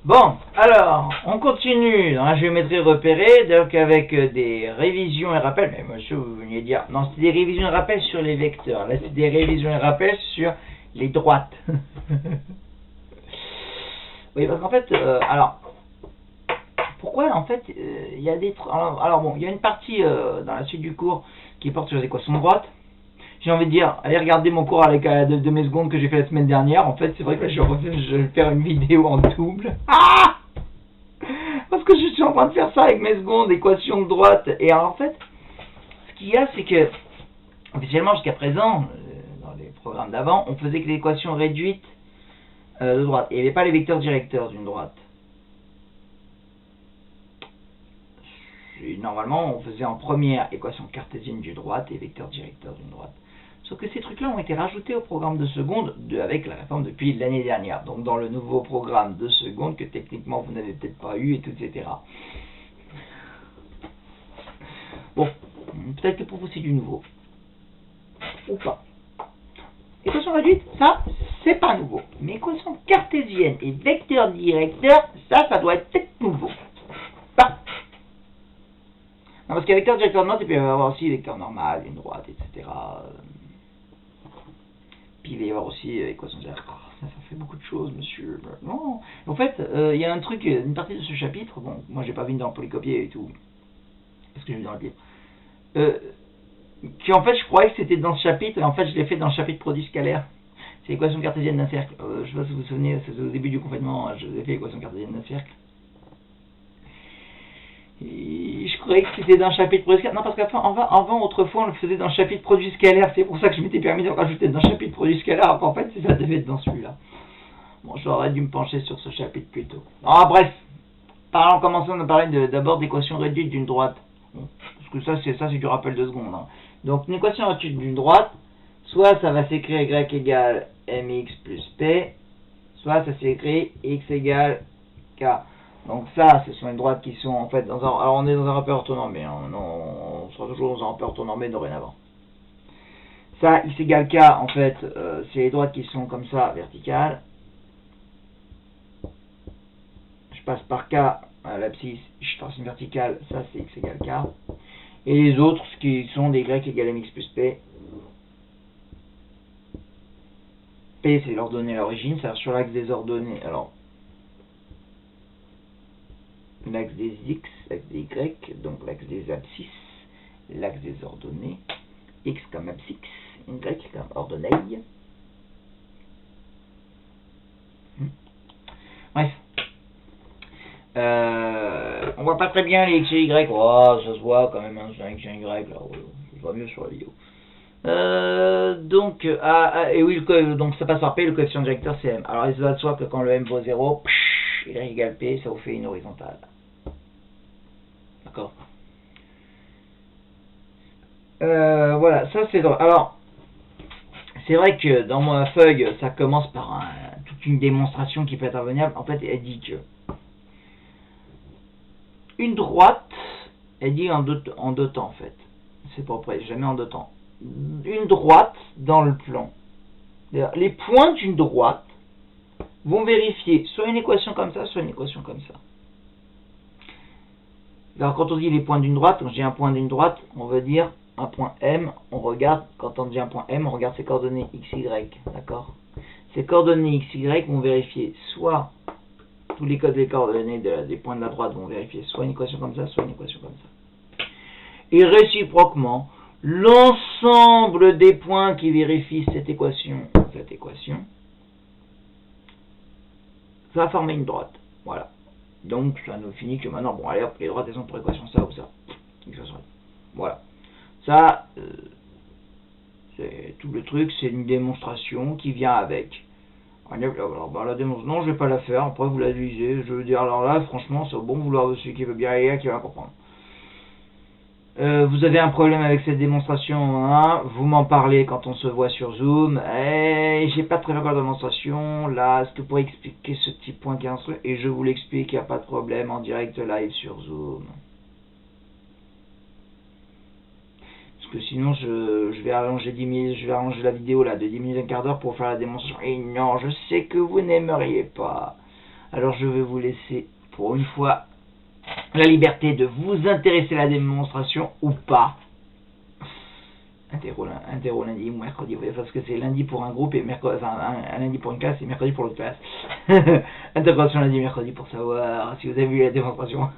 Bon, alors, on continue dans la géométrie repérée, donc avec des révisions et rappels. Mais monsieur, vous veniez de dire, non, c'est des révisions et rappels sur les vecteurs. Là, c'est des révisions et rappels sur les droites. Oui, parce qu'en fait, alors, pourquoi, en fait, il y a des... Alors bon, il y a une partie dans la suite du cours qui porte sur les équations de droite. J'ai envie de dire, allez regarder mon cours avec de mes secondes que j'ai fait la semaine dernière. En fait, c'est vrai que là, je vais faire une vidéo en double. Ah! Parce que je suis en train de faire ça avec mes secondes, équations de droite. Et alors, en fait, ce qu'il y a, c'est que, officiellement, jusqu'à présent, dans les programmes d'avant, on faisait que les équations réduites de droite. Et il n'y avait pas les vecteurs directeurs d'une droite. Et normalement, on faisait en première équation cartésienne d'une droite et vecteur directeur d'une droite. Sauf que ces trucs-là ont été rajoutés au programme de seconde avec la réforme depuis l'année dernière. Donc dans le nouveau programme de seconde que techniquement vous n'avez peut-être pas eu, et tout, etc. Bon, peut-être que pour vous c'est du nouveau. Ou pas. Équation réduite, ça, c'est pas nouveau. Mais équation cartésienne et vecteur directeur, ça doit être peut-être nouveau. Bah. Non, parce qu'avec vecteur directeur de droite, il peut y avoir aussi vecteur normal, une droite, etc. Puis il va y avoir aussi équation de ça fait beaucoup de choses, monsieur. Non. En fait, il y a un truc, une partie de ce chapitre, bon, moi j'ai pas vu dans le polycopier et tout, parce que j'ai vu dans le livre, qui en fait je croyais que c'était dans ce chapitre, et en fait je l'ai fait dans le chapitre produit scalaire. C'est l'équation cartésienne d'un cercle. Je sais pas si vous vous souvenez, c'est au début du confinement, je vous ai fait l'équation cartésienne d'un cercle. Et je croyais que c'était dans le chapitre produit scalaire. Non, parce qu'avant, autrefois, on le faisait dans le chapitre produit scalaire. C'est pour ça que je m'étais permis de rajouter dans le chapitre produit scalaire, alors qu'en fait, ça devait être dans celui-là. Bon, j'aurais dû me pencher sur ce chapitre plus tôt. Ah, bref. Commençons à parler d'abord d'équation réduite d'une droite. Bon, parce que ça c'est du rappel de secondes. Hein. Donc, une équation réduite d'une droite, soit ça va s'écrire y égale mx plus p, soit ça s'écrit x égale k. Donc ça, ce sont les droites qui sont en fait dans un... Alors on est dans un rappel orthonormé, hein, on sera toujours dans un rappel orthonormé dorénavant. Ça, x égale k, en fait, c'est les droites qui sont comme ça, verticales. Je passe par k à l'abscisse, je trace une verticale, ça c'est x égale k. Et les autres, ce qui sont des y égale mx plus p. P, c'est l'ordonnée à l'origine, c'est-à-dire sur l'axe des ordonnées. Alors, l'axe des x, l'axe des y, donc l'axe des abscisses, l'axe des ordonnées, x comme abscisse, y comme ordonnée. Bref. On voit pas très bien les x et y. Oh, ça se voit quand même, hein, c'est un x et un y, là, je vois mieux sur la vidéo. Et oui, donc ça passe par P, le coefficient directeur c'est M. Alors il se va de soi que quand le M vaut 0, y égale P, ça vous fait une horizontale. D'accord. Voilà, ça c'est drôle. Alors, c'est vrai que dans ma feuille, ça commence par toute une démonstration qui peut être intervenable. En fait, elle dit que une droite, elle dit en deux temps en fait. C'est pas près, jamais en deux temps. Une droite dans le plan. Les points d'une droite vont vérifier soit une équation comme ça, soit une équation comme ça. Alors quand on dit les points d'une droite, quand je dis un point d'une droite, on veut dire un point M, on regarde, quand on dit un point M, on regarde ses coordonnées XY, d'accord? Ces coordonnées XY vont vérifier soit tous les codes des coordonnées des points de la droite vont vérifier soit une équation comme ça, soit une équation comme ça. Et réciproquement, l'ensemble des points qui vérifient cette équation, va former une droite. Voilà. Donc, ça nous finit que maintenant, bon, allez hop, les droites, elles sont pour équation ça ou ça. Voilà. Ça, c'est tout le truc, c'est une démonstration qui vient avec. Alors, la démonstration, non, je vais pas la faire, après vous la lisez. Je veux dire, alors là, franchement, c'est au bon vouloir de celui qui veut bien aller, qui va comprendre. Vous avez un problème avec cette démonstration, hein, vous m'en parlez quand on se voit sur Zoom. J'ai pas très bien la démonstration, là, est-ce que vous pourriez expliquer ce petit point qui est instruit? Et je vous l'explique, il n'y a pas de problème, en direct live sur Zoom. Parce que sinon, je vais allonger 10 minutes, je vais allonger la vidéo là de 10 minutes, un quart d'heure pour faire la démonstration. Et non, je sais que vous n'aimeriez pas. Alors je vais vous laisser pour une fois la liberté de vous intéresser à la démonstration ou pas. Interro lundi ou mercredi, parce que c'est lundi pour un groupe et mercredi, enfin un lundi pour une classe et mercredi pour l'autre classe. Intégration lundi, mercredi pour savoir si vous avez vu la démonstration.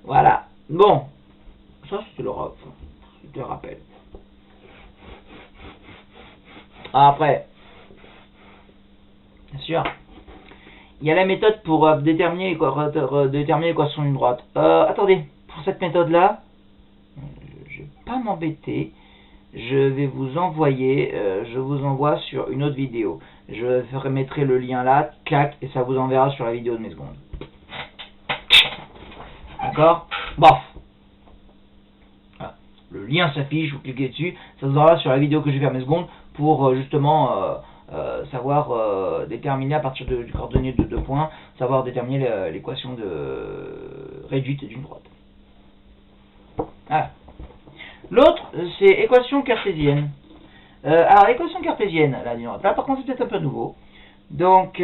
Voilà. Bon, ça c'était le rappel. Après, bien sûr, il y a la méthode pour déterminer l'équation d'une droite. Attendez, pour cette méthode-là, je vais pas m'embêter. Je vais vous envoyer, je vous envoie sur une autre vidéo. Je remettrai le lien là, clac, et ça vous enverra sur la vidéo de mes secondes. D'accord? Bof. Voilà. Le lien s'affiche, vous cliquez dessus, ça vous enverra sur la vidéo que je vais faire mes secondes pour justement savoir déterminer à partir du coordonnées de 2 points, savoir déterminer l'équation réduite d'une droite. Voilà. L'autre, c'est équation cartésienne. Alors, l'équation cartésienne, là par contre, c'est peut-être un peu nouveau. Donc,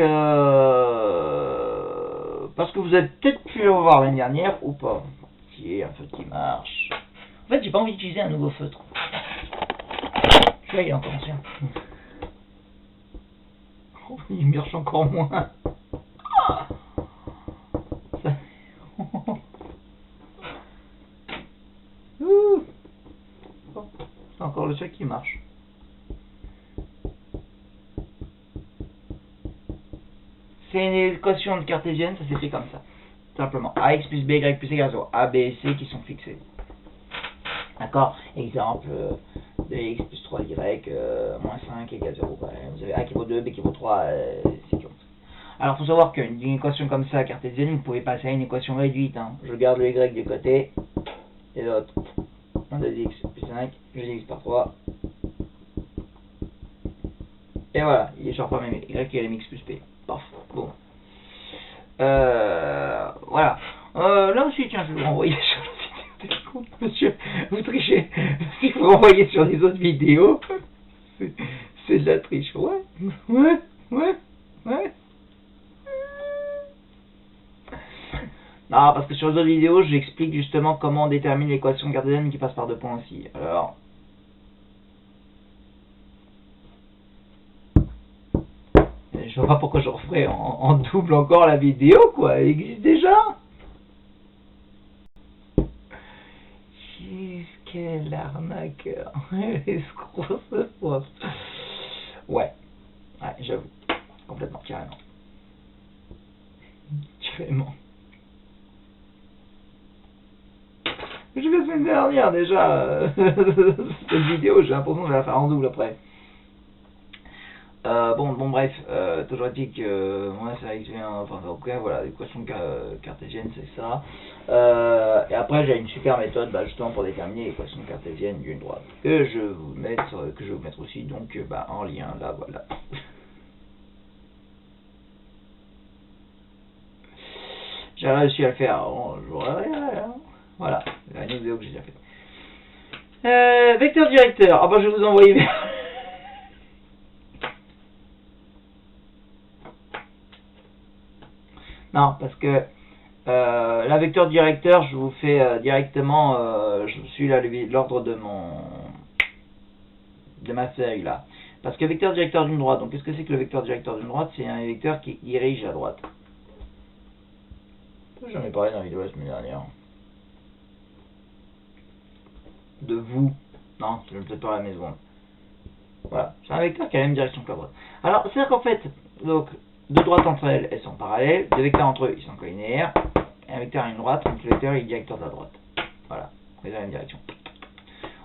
parce que vous avez peut-être pu le voir l'année dernière ou pas. Qui est un feutre qui marche. En fait, j'ai pas envie d'utiliser un nouveau feutre. Celui-là, il est encore ancien. Oh, il marche encore moins. Ça... C'est encore le seul qui marche. C'est une équation de cartésienne, ça s'écrit comme ça. Simplement, ax plus b, y plus c égale 0. A, b et c qui sont fixés. D'accord? Exemple, 2x plus 3y moins 5 égale 0. Vous avez a qui vaut 2, b qui vaut 3, c qui vaut 5. Alors, il faut savoir qu'une équation comme ça, cartésienne, vous pouvez passer à une équation réduite. Hein. Je garde le y du côté, et l'autre, 2x plus 5, je divise par 3. Et voilà, il est genre pas même y égale mx plus p. Parfait. Bon. Voilà. Là aussi, tiens, je vais vous renvoyer sur la vidéo. Monsieur, vous trichez. Si vous renvoyez sur les autres vidéos, c'est de la triche. Ouais. Non, parce que sur les autres vidéos, j'explique justement comment on détermine l'équation cartésienne qui passe par 2 points aussi. Alors. Je vois pas pourquoi je referais en double encore la vidéo, quoi. Elle existe déjà. Quel arnaqueur. Escroc, ce prof. Ouais, j'avoue. Complètement, carrément. Je l'ai fait la semaine dernière déjà. Cette vidéo, j'ai l'impression que je vais la faire en double après. Bon, bref, toujours dit que moi ça vient, enfin, ok, voilà, l'équation cartésienne c'est ça. Et après j'ai une super méthode, justement pour déterminer l'équation cartésienne d'une droite que je vais vous mettre aussi donc en lien là, voilà. J'ai réussi à le faire, voilà, la vidéo que j'ai déjà faite. Vecteur directeur, je vais vous envoyer. Non, parce que la vecteur directeur, je vous fais directement, je suis là l'ordre de ma feuille là. Parce que vecteur directeur d'une droite, donc qu'est-ce que c'est que le vecteur directeur d'une droite? C'est un vecteur qui dirige à droite. J'en ai parlé dans la vidéo la semaine dernière. De vous. Non, je ne peut-être pas la maison. Voilà, c'est un vecteur qui a la même direction que la droite. Alors, c'est-à-dire qu'en fait, donc, deux droites entre elles, elles sont parallèles, deux vecteurs entre eux, ils sont collinéaires, et un vecteur à une droite, donc le vecteur est directeur de la droite. Voilà, c'est dans la même direction.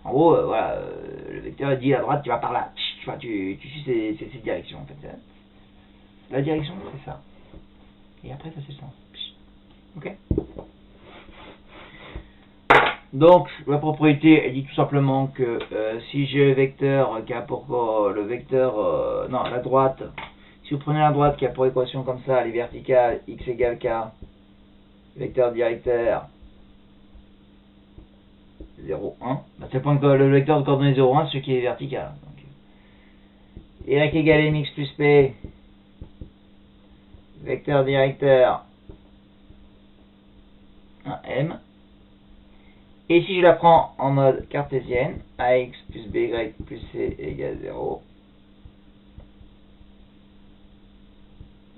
En gros, le vecteur dit à droite, tu vas par là, tu suis ces directions en fait. La direction, c'est ça. Et après, ça c'est le sens. Ok. Donc, la propriété, elle dit tout simplement que si j'ai le vecteur qui a pour le vecteur, la droite, si vous prenez la droite qui a pour équation comme ça, elle est verticale, x égale k, vecteur directeur 0, 1, c'est le vecteur de coordonnées 0, 1, ce qui est vertical. Donc, y égale mx plus p, vecteur directeur, un m. Et si je la prends en mode cartésienne, ax plus by plus c égale 0,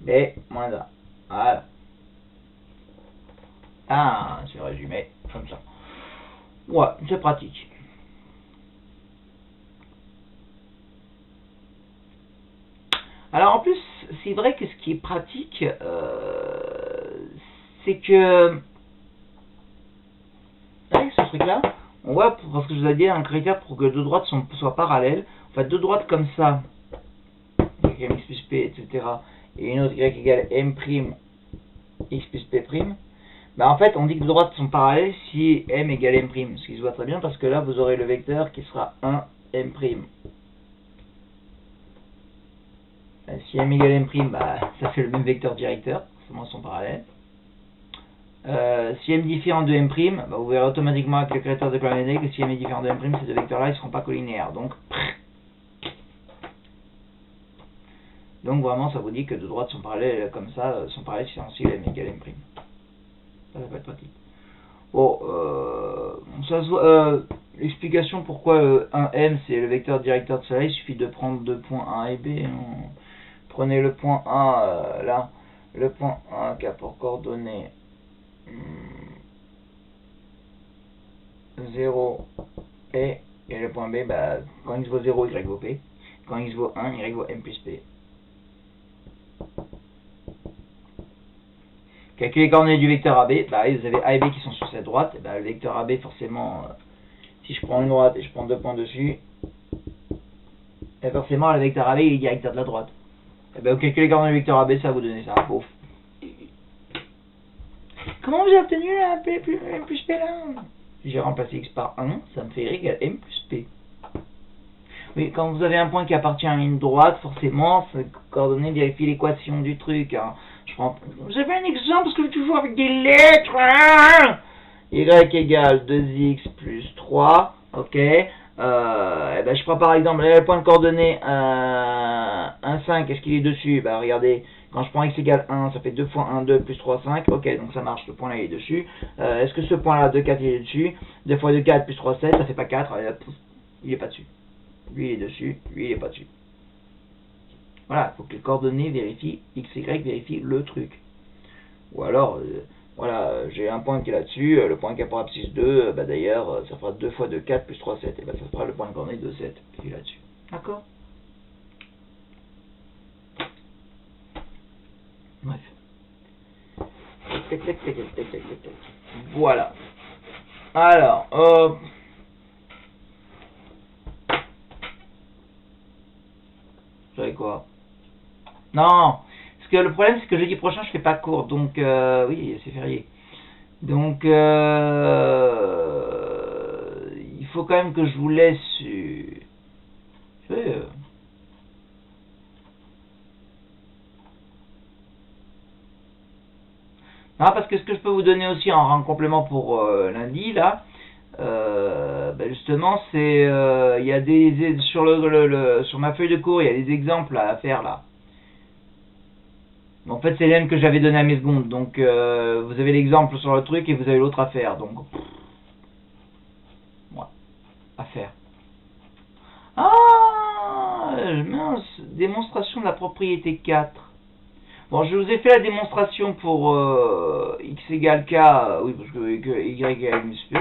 b moins a. Voilà. Ah, c'est résumé comme ça. Ouais, c'est pratique. Alors en plus, c'est vrai que ce qui est pratique, c'est que avec ce truc-là, on voit, parce que je vous ai dit un critère pour que deux droites soient parallèles. En fait, deux droites comme ça, y x plus p, etc., et une autre y égale m' x plus p', bah en fait, on dit que deux droites sont parallèles si m égale m', ce qui se voit très bien parce que là, vous aurez le vecteur qui sera 1 m'. Si m égale m', bah, ça fait le même vecteur directeur, forcément ils sont parallèles. Si m différent de m', bah, vous verrez automatiquement avec le critère de Clowney que si m est différent de m', ces deux vecteurs-là, ils ne seront pas collinéaires. Donc vraiment, ça vous dit que deux droites sont parallèles comme ça, sont parallèles si m égale m'. Ça va être pratique. Bon, ça se voit, l'explication pourquoi 1m c'est le vecteur directeur de cela, il suffit de prendre deux points A et B. Prenez le point A là, le point A qui a pour coordonnées 0 et le point B, bah, quand x vaut 0, y vaut P. Quand x vaut 1, y vaut m plus P. Calculez les coordonnées du vecteur AB, bah, vous avez A et B qui sont sur cette droite, et bah, le vecteur AB forcément, si je prends une droite et je prends deux points dessus, et forcément le vecteur AB est directeur de la droite. Et bah, vous calculez les coordonnées du vecteur AB, ça va vous donner ça. Ouf. Comment vous avez obtenu la m plus P là? Si j'ai remplacé x par 1, ça me fait y égale m plus P. Oui, quand vous avez un point qui appartient à une droite, forcément, ces coordonnées vérifient l'équation du truc. Hein. Vous avez un exemple parce que toujours avec des lettres. Hein, y égale 2x plus 3. Ok. Et ben, je prends par exemple le point de coordonnées 1, 5. Est-ce qu'il est dessus? Bah, regardez. Quand je prends x égale 1, ça fait 2 fois 1, 2 plus 3, 5. Ok, donc ça marche, le point là il est dessus. Est-ce que ce point là, 2, 4, il est dessus? 2 fois 2, 4 plus 3, 7, ça fait pas 4. Il est pas dessus. Lui il est dessus, lui il est pas dessus. Voilà, il faut que les coordonnées vérifient, x, y vérifient le truc. Ou alors, voilà, j'ai un point qui est là-dessus, le point qui est pour abscisse 2, bah d'ailleurs, ça fera 2 fois 2, 4 plus 3, 7. Et bah ça fera le point de coordonnée de 7 qui est là-dessus. D'accord? Bref. Voilà. Alors, vous savez quoi? Non, parce que le problème c'est que jeudi prochain je fais pas cours, donc oui c'est férié. Donc il faut quand même que je vous laisse. Non, parce que ce que je peux vous donner aussi en complément pour lundi là, ben justement c'est il y a des sur sur ma feuille de cours il y a des exemples à faire là. En fait, c'est l'un que j'avais donné à mes secondes. Donc, vous avez l'exemple sur le truc et vous avez l'autre à faire. Donc, ouais, à faire. Ah, mince, démonstration de la propriété 4. Bon, je vous ai fait la démonstration pour x égale k, oui, parce que y égale plus p.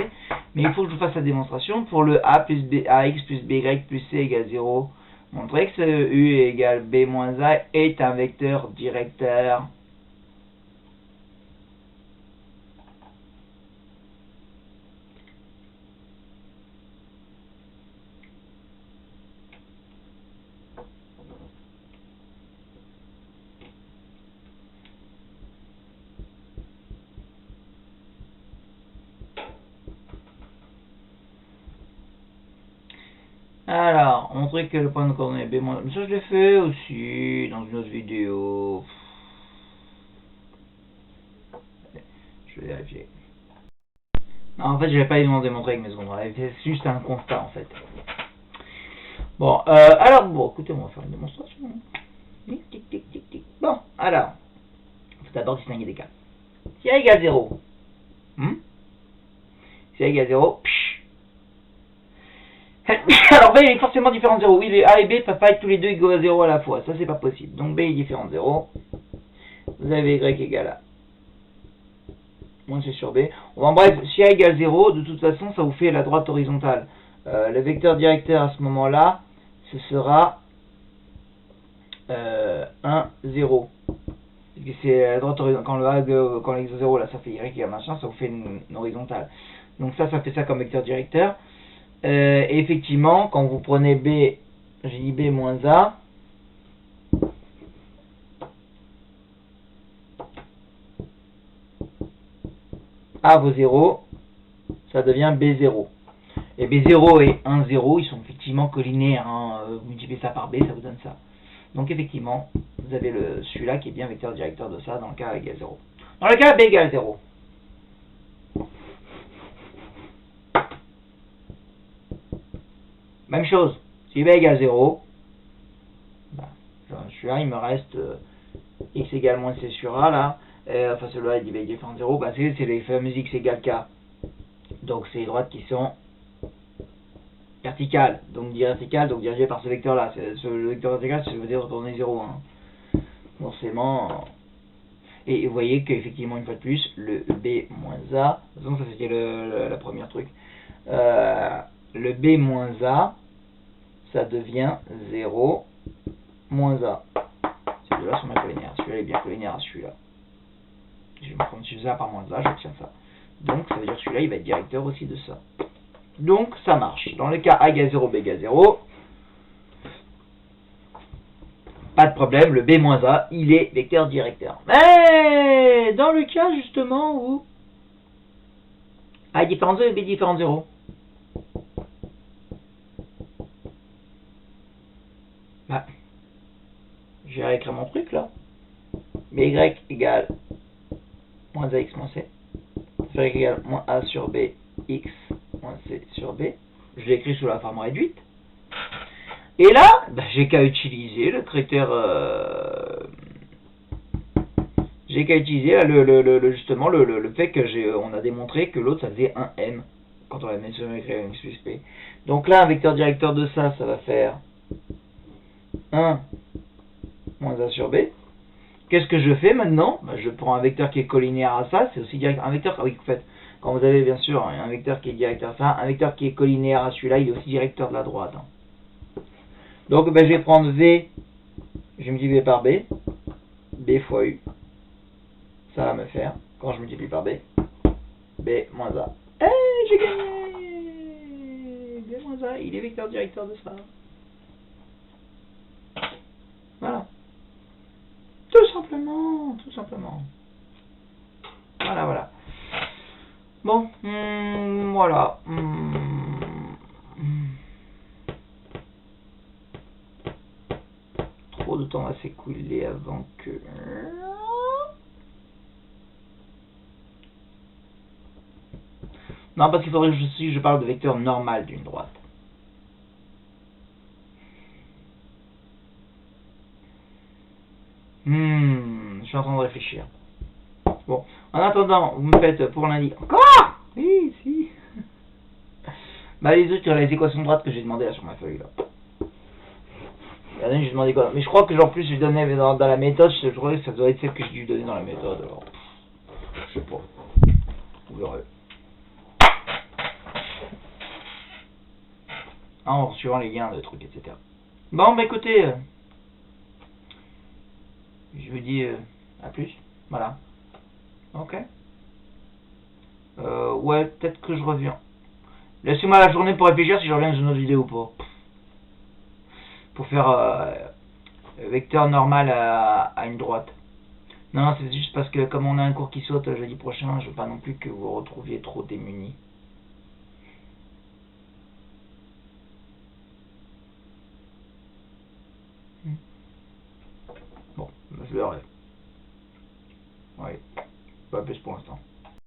Mais il faut que je vous fasse la démonstration pour le a plus b, ax plus by plus c égale 0. Montrer que u égale b moins a est un vecteur directeur. Alors, montrer que le point de coordonnée b moins... Ça, je l'ai fait aussi dans une autre vidéo. Je vais vérifier. Non, en fait, je n'avais pas évidemment démontré avec mes secondes. C'est juste un constat, en fait. Bon, alors, bon, écoutez, on va faire une démonstration. Tic, tic, tic, tic, tic. Bon, alors, il faut d'abord distinguer des cas. Si A égale 0, si A égale 0, alors B est forcément différent de 0. Oui, les A et B ne peuvent pas être tous les deux égaux à 0 à la fois. Ça, c'est pas possible. Donc B est différent de 0. Vous avez Y égale A. Moins C sur B. En bref, si A égale 0, de toute façon, ça vous fait la droite horizontale. Le vecteur directeur à ce moment-là, ce sera 1, 0. C'est la droite horizontale. Quand le x de 0, là, ça fait Y égale machin, ça vous fait une horizontale. Donc ça fait ça comme vecteur directeur. Et effectivement, quand vous prenez B, j'ai dit B moins A vaut 0, ça devient B0. Et B0 et 1, 0, ils sont effectivement collinéaires. Hein. Vous multipliez ça par B, ça vous donne ça. Donc effectivement, vous avez celui-là qui est bien vecteur directeur de ça dans le cas A égale 0. Dans le cas B égale 0. Même chose, si B égale 0, celui-là, il me reste x égale moins c sur a, là. Enfin, celui-là, il dit B est différent de 0. C'est les fameux x égale k. Donc, c'est les droites qui sont verticales. Donc, dirigées par ce vecteur-là. Le vecteur vertical, ça veut dire retourner 0. Hein. Forcément. Et vous voyez qu'effectivement, une fois de plus, le B moins A, de toute façon, ça c'était la première truc. Le B moins A, ça devient 0 moins A. Ces deux-là sont bien collinaires. Celui-là est bien collinaire à celui-là. Je vais me prendre ça par moins A, j'obtiens ça. Donc, ça veut dire que celui-là, il va être directeur aussi de ça. Donc, ça marche. Dans le cas A égale 0, B égale 0, pas de problème, le B moins A, il est vecteur directeur. Mais dans le cas, justement, où A est différent de 0 et B est différent de 0, je vais réécrire mon truc, là. BY égale moins AX moins C. Ça fait Y égale moins A sur B, X moins C sur B. Je l'écris sous la forme réduite. Et là, j'ai qu'à utiliser le critère... j'ai qu'à utiliser justement le fait que on a démontré que l'autre, ça faisait 1M. Quand on a mis sur un X plus P. Donc là, un vecteur directeur de ça, ça va faire 1 moins A sur B. Qu'est-ce que je fais maintenant? Je prends un vecteur qui est collinéaire à ça, c'est aussi direct, un vecteur, oui, en fait, quand vous avez bien sûr un vecteur qui est directeur à ça, un vecteur qui est collinéaire à celui-là, il est aussi directeur de la droite. Hein. Donc je vais prendre V, je vais multiplier par B, B fois U, ça va me faire, quand je multiplie par B, B moins A. J'ai gagné! B moins A, il est vecteur directeur de ça. Voilà. Tout simplement, tout simplement. Voilà, voilà. Bon, voilà. Trop de temps va s'écouler avant que... Non, parce qu'il faudrait que je parle de vecteur normal d'une droite. Je suis en train de réfléchir. Bon, en attendant, vous me faites pour lundi. Encore? Oui, si. Les autres, les équations de droite que j'ai demandé là sur ma feuille là. Regardez, j'ai demandé quoi? Mais je crois que en plus je donnais dans la méthode, je crois que ça doit être celle que j'ai dû donner dans la méthode. Alors, je sais pas. Vous verrez. En suivant les liens de trucs, etc. Bon, écoutez, je vous dis à plus. Voilà. Ok. Ouais, peut-être que je reviens. Laissez-moi la journée pour réfléchir si je reviens dans une autre vidéo ou pas. Pour faire vecteur normal à une droite. Non, c'est juste parce que comme on a un cours qui saute jeudi prochain, je veux pas non plus que vous vous retrouviez trop démunis.